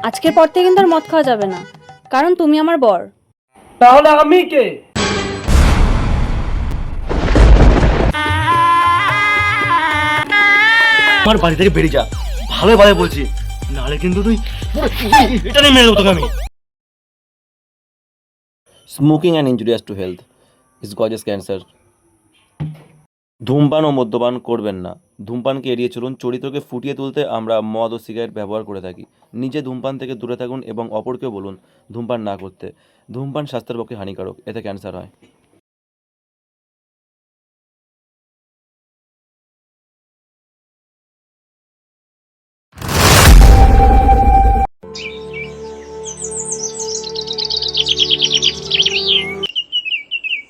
আজকের পর থেকে কিন্তু আর মদ খাওয়া যাবে না, কারণ তুমি আমার বর। তাহলে আমি কে? আমার বাড়ি থেকে বেরিয়ে যা, ভালো ভালো বলছি, নাহলে কিন্তু তুই এটা নিয়ে মেরে দেবো তোকে আমি। Smoking and injurious to health is causes cancer. ধূমপান ও মদ্যপান করবেন না। ধূমপানকে এড়িয়ে চলুন। চরিত্রকে ফুটিয়ে তুলতে আমরা মদ ও সিগারেট ব্যবহার করে থাকি। নিজে ধূমপান থেকে দূরে থাকুন এবং অপরকেও বলুন ধূমপান না করতে। ধূমপান স্বাস্থ্যের পক্ষে হানিকারক, এতে ক্যান্সার হয়।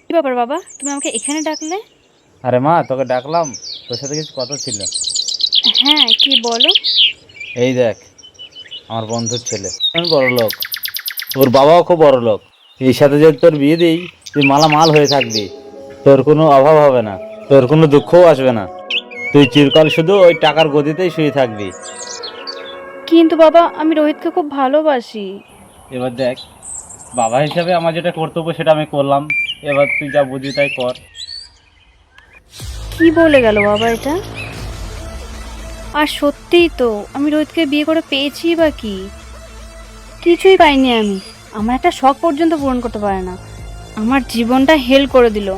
কি ব্যাপার বাবা, তুমি আমাকে এখানে ডাকলে? আরে মা, তোকে ডাকলাম, তোর সাথে কিছু কথা ছিল। হ্যাঁ, কি বলো? এই দেখ, আমার বন্ধুর ছেলে, আমি বড় লোক, ওর বাবাও খুব বড় লোক। এই সাথে যদি তোর বিয়ে দিই, তুই মালামাল হয়ে থাকবি, তোর কোনো অভাব হবে না, তোর কোনো দুঃখও আসবে না, তুই চিরকাল শুধু ওই টাকার গদিতেই শুয়ে থাকবি। কিন্তু বাবা, আমি রোহিতকে খুব ভালোবাসি। এবার দেখ, বাবা হিসাবে আমার যেটা কর্তব্য সেটা আমি করলাম, এবার তুই যা বুঝি তাই কর। কি বলে গেল বাবা এটা? আর সত্যিই তো, আমি রোহিতকে বিয়ে করে পেয়েছি বা কি? কিছুই পাইনি আমি। আমার একটা শখ পর্যন্ত পূরণ করতে পারে না, আমার জীবনটা হেল করে দিল।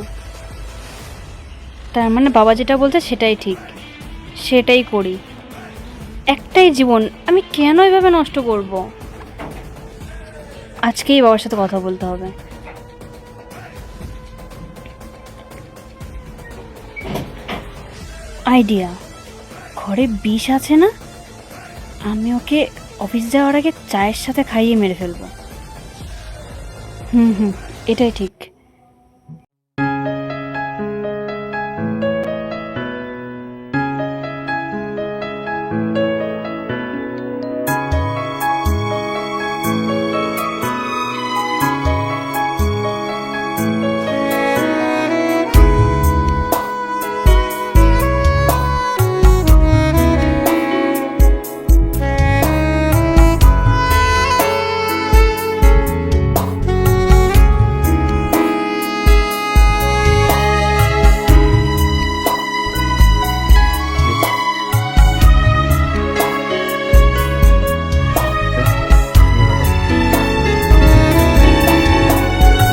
তার মানে বাবা যেটা বলছে সেটাই ঠিক, সেটাই করি। একটাই জীবন, আমি কেন এভাবে নষ্ট করব? আজকেই বাবার সাথে কথা বলতে হবে। আইডিয়া, ঘরে বিষ আছে না? আমি ওকে অফিস যাওয়ার আগে চায়ের সাথে খাইয়ে মেরে ফেলবো। হুম, এটাই ঠিক।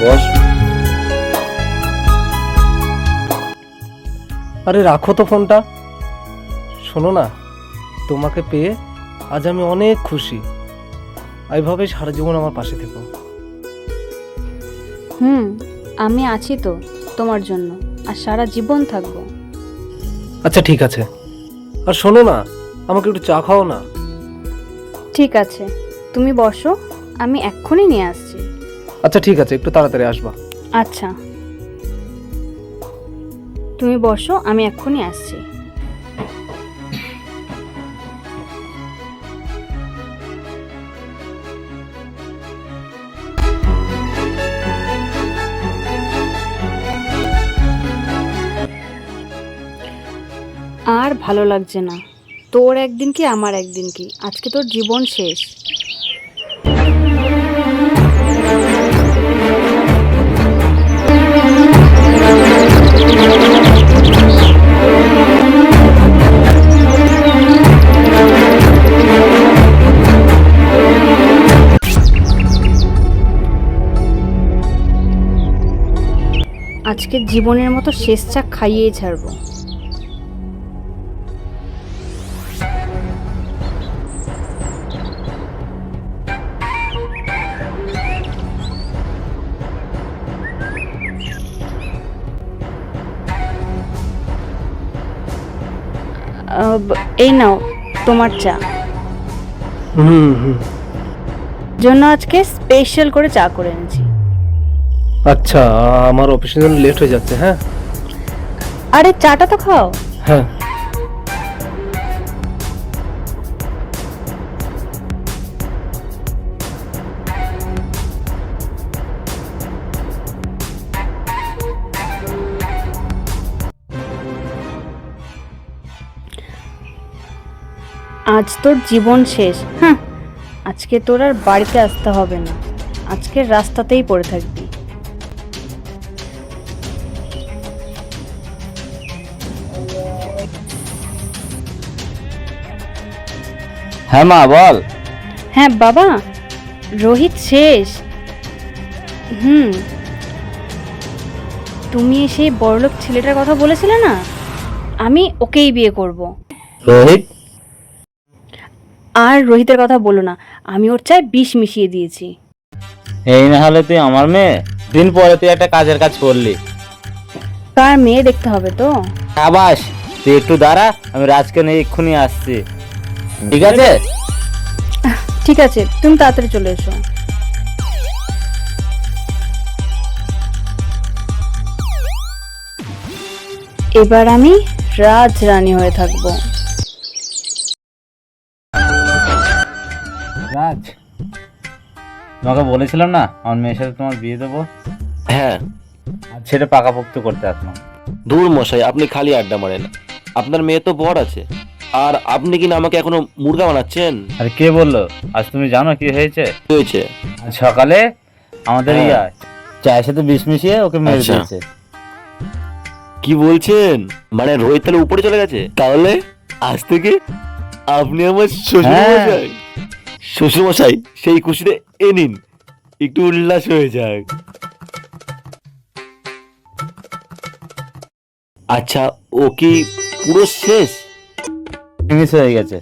বস। আরে রাখো তো ফোনটা। শোনো না, তোমাকে পেয়ে আজ আমি অনেক খুশি। এইভাবেই সারা জীবন আমার পাশে থেকো। আমি আছি তো তোমার জন্য, আর সারা জীবন থাকবো। আচ্ছা ঠিক আছে, আর শোনো না, আমাকে একটু চা খাও না। ঠিক আছে, তুমি বসো, আমি এক্ষুনি নিয়ে আসছি। আচ্ছা ঠিক আছে, একটু তাড়াতাড়ি আসবা। আচ্ছা, তুমি বসো, আমি এক্ষুনি আসছি। আর ভালো লাগছে না। তোর একদিন কি আমার একদিন কি, আজকে তোর জীবন শেষ। আজকে জীবনের মতো শেষ চা খাইয়েই ছাড়বো। এই নাও তোমার চা। হুম। জন্য আজকে স্পেশাল করে চা করে এনেছি। আচ্ছা, আমার অফিসের জন্য লেট হয়ে যাচ্ছে। হ্যাঁ আরে চাটা তো খাও। হ্যাঁ। আজ তোর জীবন শেষ। হ্যাঁ, আজকে তোর আর বাড়িতে আসতে হবে না, আজকে রাস্তাতেই পড়ে থাকবি। হ্যাঁ মা বল। হ্যাঁ বাবা, রোহিত শেষ। তুমি সেই বড়লোক ছেলেটার কথা বলেছিলে না, আমি ওকেই বিয়ে করব। রোহিত? আর রোহিতের কথা বলো না, আমি ওর চায় বিষ মিশিয়ে দিয়েছি। এই না হলে তুই আমার মেয়ে? দিন পরে তুই একটা কাজের কাজ করলি। তার মেয়ে দেখতে হবে তো। আবাস, তুই একটু দাঁড়া, আমি রাজকে নিয়ে এক্ষুনি আসছি, ঠিক আছে? ঠিক আছে, তুমি তাড়াতাড়ি চলে এসো। এবার আমি রাজরানী হয়ে থাকবো। রাজ, তোমাকে বলেছিলাম না আমার মেয়ের সাথে তোমার বিয়ে দেবো, হ্যাঁ। আর সেটা পাকাপোক্ত করতে আসলাম। দূর মশাই, আপনি খালি আড্ডা মারেন। আপনার মেয়ে তো বড় আছে, আর আপনি কিনা আমাকে এখনো মুরগা বানাচ্ছেন। আরে কে বললো? আজ তুমি জানো কি হয়েছে? কি হয়েছে? আজ সকালে আমাদের হ্যাঁ। চায়ের সাথে বিষ মিশিয়ে ওকে মেরে আচ্ছা। দিয়েছে। কি বলছেন? মানে রোহিত তাহলে উপরে চলে গেছে? তাহলে আজ থেকে আপনি আমার শ্বশুর মশাই। শ্বশুর মশাই, সেই খুশিতে এ নিন, একটু উল্লাস হয়ে যাক। আচ্ছা, ও কি পুরো শেষ? মিস হয়ে গেছে।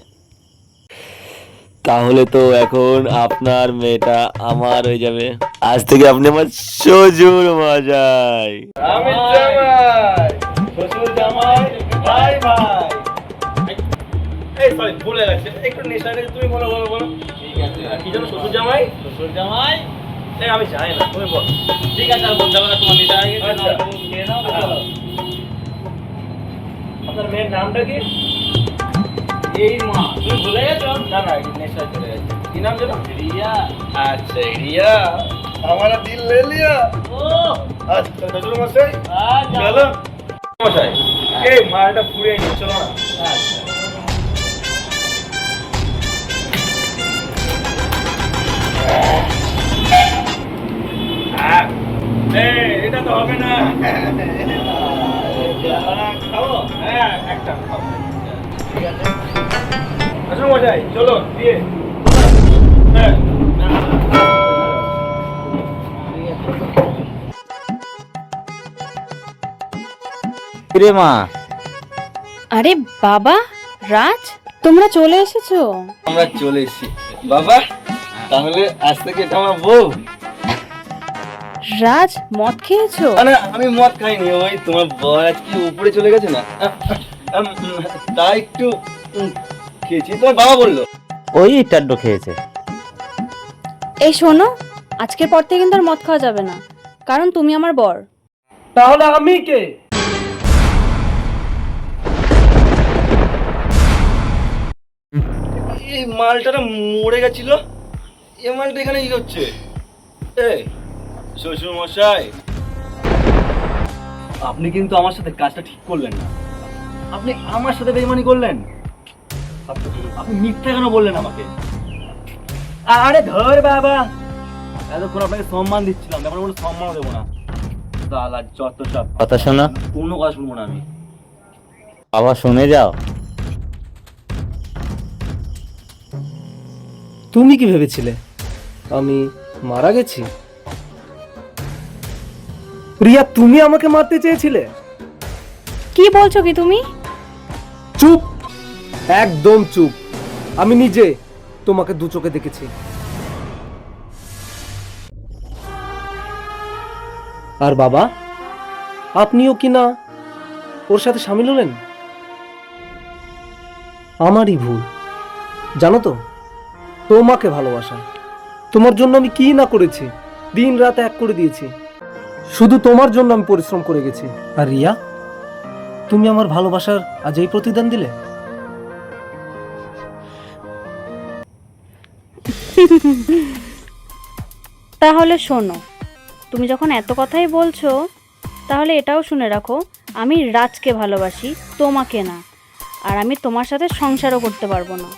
তাহলে তো এখন আপনার মেয়েটা আমার হয়ে যাবে। আজ থেকে আপনি আমার শ্বশুর মশাই। শ্বশুর জামাই ভাই ভাই। এই সরি, ভুলে গেছে, একটু নেশা গেছে। তুমি বলো বলো বলো। ঠিক আছে, কি জানো? শ্বশুর জামাই। শ্বশুর জামাই, এই আমি জানি না, তুমি বলো। ঠিক আছে, আর বলতে হবে না, তোমার নেশা হয়ে গেছে। তুমি খেয়ে নাও, চলো। আপনার মেয়ের নামটা কি? এই মা, তুমি ভুলে গেছো? না না, নেশা চলে গেছে। কি নাম যেন? রিয়া। আচ্ছা রিয়া, हमारा दिल ले लिया। ও আচ্ছা, শ্বশুর মশাই চলো। মশাই, এই মালটা পুড়িয়ে নিয়ে চলো না। আচ্ছা, এটা তো হবে না। খাবো? হ্যাঁ, একটা খাবো। ঠিক আছে, আসুন মশাই, চলো দিয়ে। হ্যাঁ, রে মা। আরে বাবা, রাজ, তোমরা চলে এসেছো। আমরা চলে এসেছি বাবা। তাহলে আজ থেকে এটা আমার বউ। রাজ, মদ খেয়েছো? মানে আমি মদ খাইনি, ওই তোমার বউ আজকে উপরে চলে গেছে না, তাই একটু খেয়েছি। তোমার বাবা বললো। ওই টাড্ডো খেয়েছে। এই শোনো, আজকের পর থেকে কিন্তু আর মদ খাওয়া যাবে না, কারণ তুমি আমার বর। তাহলে আমি কে? এই মালটা মরে গেছিল, এই মালটা এখানে কি হচ্ছে? এই শ্বশুর মশাই, আপনি কিন্তু আমার সাথে কাজটা ঠিক করলেন না। আপনি আমার সাথে বেইমানি করলেন। আপনি মিথ্যা কেন বললেন আমাকে? আরে ধর বাবা, এতক্ষণ আপনাকে সম্মান দিচ্ছিলাম, এখন কোনো সম্মানও দেবো না। দালা যত সব, কথা শোনো, কোনো কথা শুনবো না আমি। বাবা শুনে যাও। তুমি কি ভেবেছিলে আমি মারা গেছি? রিয়া, তুমি আমাকে মারতে চেয়েছিলে? কি বলছো কি তুমি? চুপ, একদম চুপ। আমি নিজে তোমাকে দু চোখে দেখেছি। আর বাবা, আপনিও কি না ওর সাথে সামিল হলেন? আমারই ভুল, জানো তো। তোমাকে ভালোবাসা, তোমার জন্য আমি কি না করেছি, দিন রাত এক করে দিয়েছি। শুধু তোমার জন্য আমি পরিশ্রম করে গেছি। আর রিয়া, তুমি আমার ভালোবাসার আজ এই প্রতিদান দিলে। তাহলে শোনো, তুমি যখন এত কথাই বলছো, তাহলে এটাও শুনে রাখো, আমি রাজকে ভালোবাসি, তোমাকে না। আর আমি তোমার সাথে সংসারও করতে পারবো না।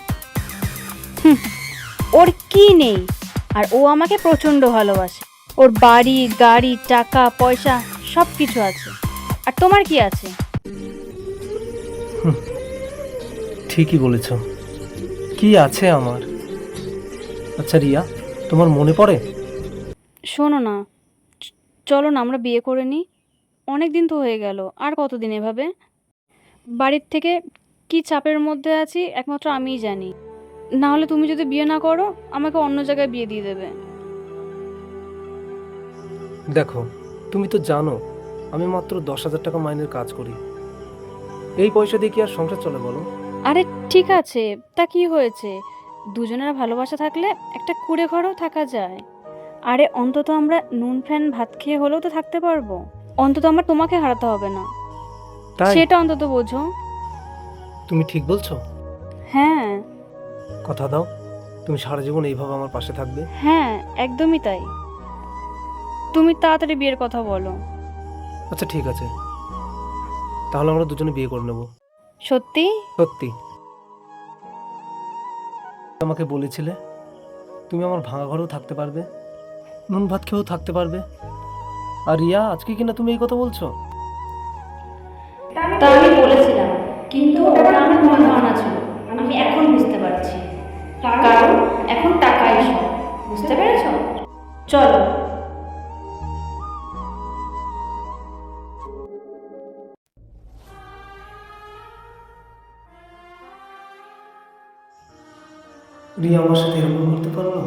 ওর কি নেই? আর ও আমাকে প্রচণ্ড ভালোবাসে। ওর বাড়ি, গাড়ি, টাকা পয়সা সব কিছু আছে। আর তোমার কি আছে? ঠিকই বলেছ, কি আছে আমার? আচ্ছা রিয়া, তোমার মনে পড়ে? শোনো না, চলো না আমরা বিয়ে করে নিই। অনেক দিন তো হয়ে গেল, আর কতদিন এভাবে? বাড়ির থেকে কি চাপের মধ্যে আছি একমাত্র আমিই জানি। না হলে তুমি যদি বিয়ে না করো আমাকে অন্য জায়গায় বিয়ে দিয়ে দেবে। দেখো, তুমি তো জানো আমি মাত্র 10,000 টাকা মাইনের কাজ করি। এই পয়সা দিয়ে কি আর সংসার চলে বলো? আরে ঠিক আছে, তা কি হয়েছে? দুজনের ভালোবাসা থাকলে একটা কুঁড়ে ঘরেও থাকা যায়। আরে অন্তত আমরা নুন ফ্যান ভাত খেয়ে হলেও তো থাকতে পারবো। অন্তত আমার তোমাকে হারাতে হবে না, তাই সেটা অন্তত বোঝো। তুমি ঠিক বলছো। হ্যাঁ কথা দাও, তুমি সারা জীবন এইভাবে আমার পাশে থাকবে। হ্যাঁ, একদমই তাই। তুমি তাড়াতাড়ি বিয়ের কথা বলো। আচ্ছা ঠিক আছে, তাহলে আমরা দুজনে বিয়ে করে নেব। সত্যি? সত্যি। আমাকে বলেছিলে তুমি আমার ভাঙা ঘরেও থাকতে পারবে, নুন ভাত খেয়েও থাকতে পারবে। আর রিয়া, আজকে কিনা তুমি এই কথা বলছো? তা আমি বলেছিলাম, কিন্তু ওটা আমার মন ধারণা ছিল। আমি এখন বুঝতে পারছি, কারণ এখন টাকাই সব। বুঝতে পেরেছো? চলো। রিয়া আমার সাথে এরকম করতে পারলো?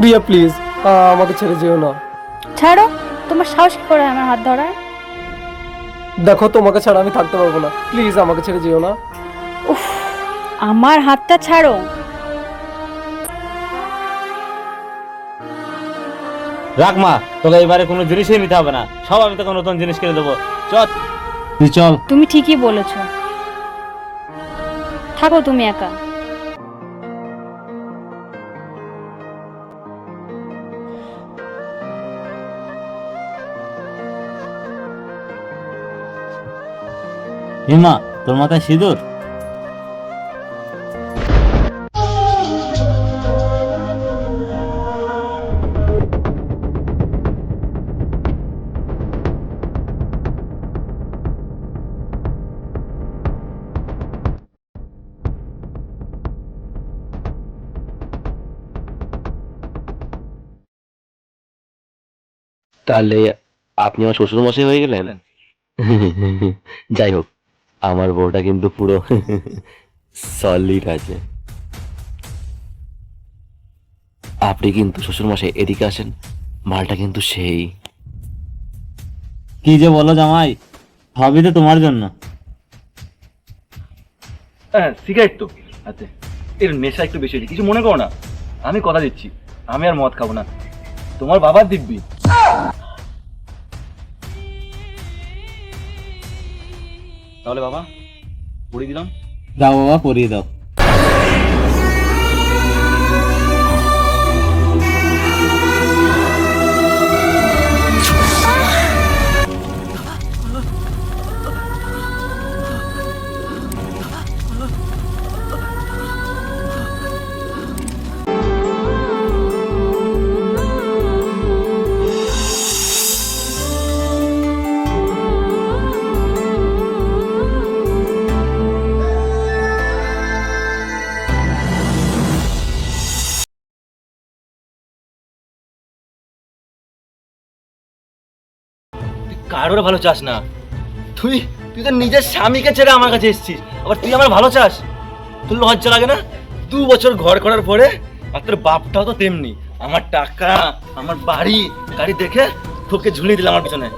রিয়া প্লিজ, আমাকে ছেড়ে যেও না। ছাড়ো, তোমার সাহস কি করে আমার হাত ধরার? দেখো, তোমাকে ছাড়া আমি থাকতে পারবো না, প্লিজ আমাকে ছেড়ে যেও না। উফ, আমার হাতটা ছাড়ো। রাখ মা, তোকে এবারে কোনো জিনিসই নিতে হবে না, সব আমি তোকে নতুন জিনিস কিনে দেবো। চল তুই চল। তুমি ঠিকই বলেছো, থাকো তুমি একা। হিমা, তোর মাথায় সিঁদুর? তাহলে আপনি আমার শ্বশুর মশাই হয়ে গেলেন। যাই হোক, আমার বউটা কিন্তু পুরো সলিড আছে। আপনি কিন্তু শ্বশুর মশাই এদিকে আসেন, মালটা কিন্তু সেই। কি যে বলো জামাই, সবই তো তোমার জন্য। হ্যাঁ, সিগারেট তো আচ্ছা, এর নেশা একটু বেশি হয়েছে, কিছু মনে করো না। আমি কথা দিচ্ছি, আমি আর মদ খাবো না, তোমার বাবার দিব্যি। তাহলে বাবা পড়িয়ে দিলাম। দাও বাবা, পরিয়ে দাও। কারোর ভালো চাস না তুই, তুই তো নিজের স্বামীকে ছেড়ে আমার কাছে এসেছিস, আবার তুই আমার ভালো চাস? তোর লজ্জা লাগে না? 2 বছর ঘর করার পরে, আর তোর বাপটাও তো তেমনি। আমার টাকা, আমার বাড়ি গাড়ি দেখে তোকে ঝুলিয়ে দিলাম আমার পিছনে।